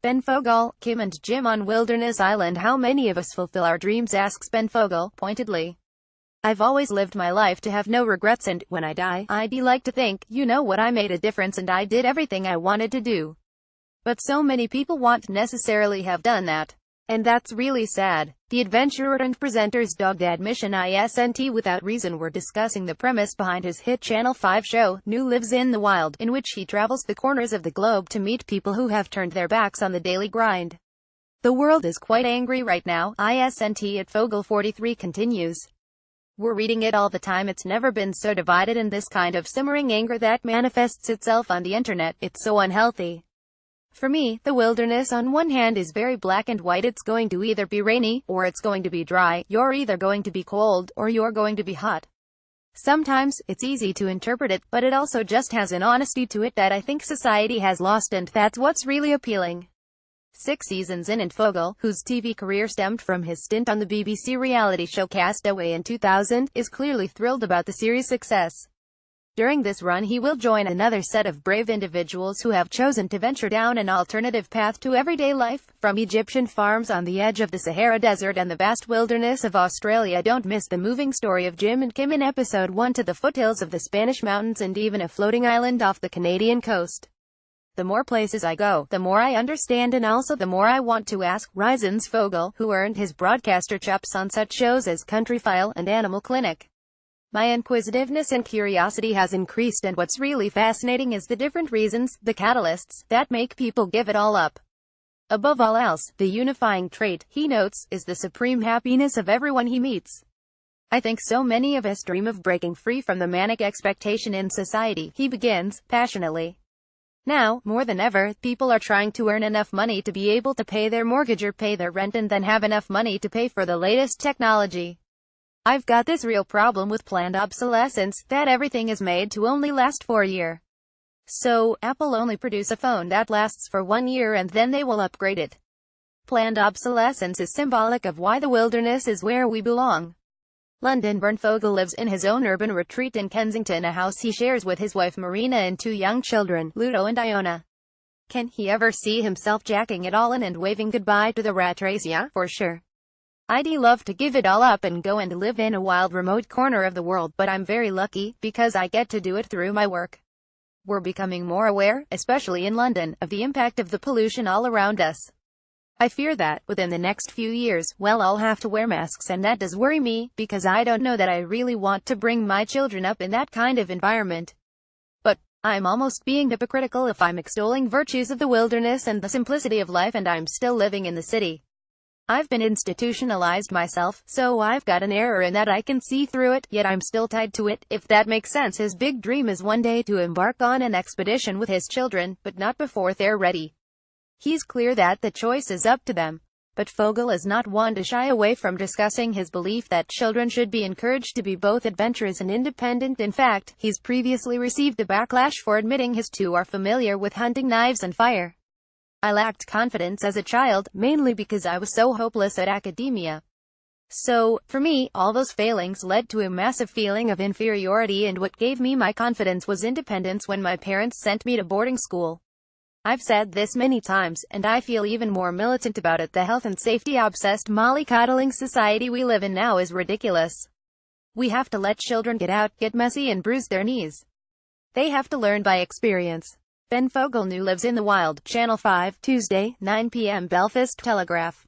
Ben Fogle, Kim and Jim on Wilderness Island. How many of us fulfill our dreams, asks Ben Fogle, pointedly. I've always lived my life to have no regrets, and, when I die, I'd like to think, you know what, I made a difference and I did everything I wanted to do. But so many people won't necessarily have done that. And that's really sad. The adventurer and presenter's dogged admission isn't without reason. We're discussing the premise behind his hit Channel 5 show, New Lives in the Wild, in which he travels the corners of the globe to meet people who have turned their backs on the daily grind. The world is quite angry right now, isn't it? Fogle43 continues. We're reading it all the time. It's never been so divided, and this kind of simmering anger that manifests itself on the internet, it's so unhealthy. For me, the wilderness on one hand is very black and white. It's going to either be rainy, or it's going to be dry. You're either going to be cold, or you're going to be hot. Sometimes, it's easy to interpret it, but it also just has an honesty to it that I think society has lost, and that's what's really appealing. 6 seasons in, and Fogle, whose TV career stemmed from his stint on the BBC reality show Castaway in 2000, is clearly thrilled about the series' success. During this run, he will join another set of brave individuals who have chosen to venture down an alternative path to everyday life, from Egyptian farms on the edge of the Sahara Desert and the vast wilderness of Australia. Don't miss the moving story of Jim and Kim in episode 1, to the foothills of the Spanish mountains and even a floating island off the Canadian coast. The more places I go, the more I understand, and also the more I want to ask, reasons Fogle, who earned his broadcaster chops on such shows as Countryfile and Animal Clinic. My inquisitiveness and curiosity has increased, and what's really fascinating is the different reasons, the catalysts, that make people give it all up. Above all else, the unifying trait, he notes, is the supreme happiness of everyone he meets. I think so many of us dream of breaking free from the manic expectation in society, he begins, passionately. Now, more than ever, people are trying to earn enough money to be able to pay their mortgage or pay their rent, and then have enough money to pay for the latest technology. I've got this real problem with planned obsolescence, that everything is made to only last for a year. So, Apple only produce a phone that lasts for 1 year and then they will upgrade it. Planned obsolescence is symbolic of why the wilderness is where we belong. London. Ben Fogle lives in his own urban retreat in Kensington, a house he shares with his wife Marina and 2 young children, Ludo and Iona. Can he ever see himself jacking it all in and waving goodbye to the rat race? Yeah, for sure. I'd love to give it all up and go and live in a wild, remote corner of the world, but I'm very lucky, because I get to do it through my work. We're becoming more aware, especially in London, of the impact of the pollution all around us. I fear that, within the next few years, well, I'll have to wear masks, and that does worry me, because I don't know that I really want to bring my children up in that kind of environment. But I'm almost being hypocritical if I'm extolling virtues of the wilderness and the simplicity of life and I'm still living in the city. I've been institutionalized myself, so I've got an error in that I can see through it, yet I'm still tied to it, if that makes sense. His big dream is one day to embark on an expedition with his children, but not before they're ready. He's clear that the choice is up to them. But Fogle is not one to shy away from discussing his belief that children should be encouraged to be both adventurous and independent. In fact, he's previously received a backlash for admitting his 2 are familiar with hunting knives and fire. I lacked confidence as a child, mainly because I was so hopeless at academia. So, for me, all those failings led to a massive feeling of inferiority, and what gave me my confidence was independence when my parents sent me to boarding school. I've said this many times, and I feel even more militant about it. The health and safety obsessed mollycoddling society we live in now is ridiculous. We have to let children get out, get messy and bruise their knees. They have to learn by experience. Ben Fogle. New Lives in the Wild, Channel 5, Tuesday, 9 p.m. Belfast Telegraph.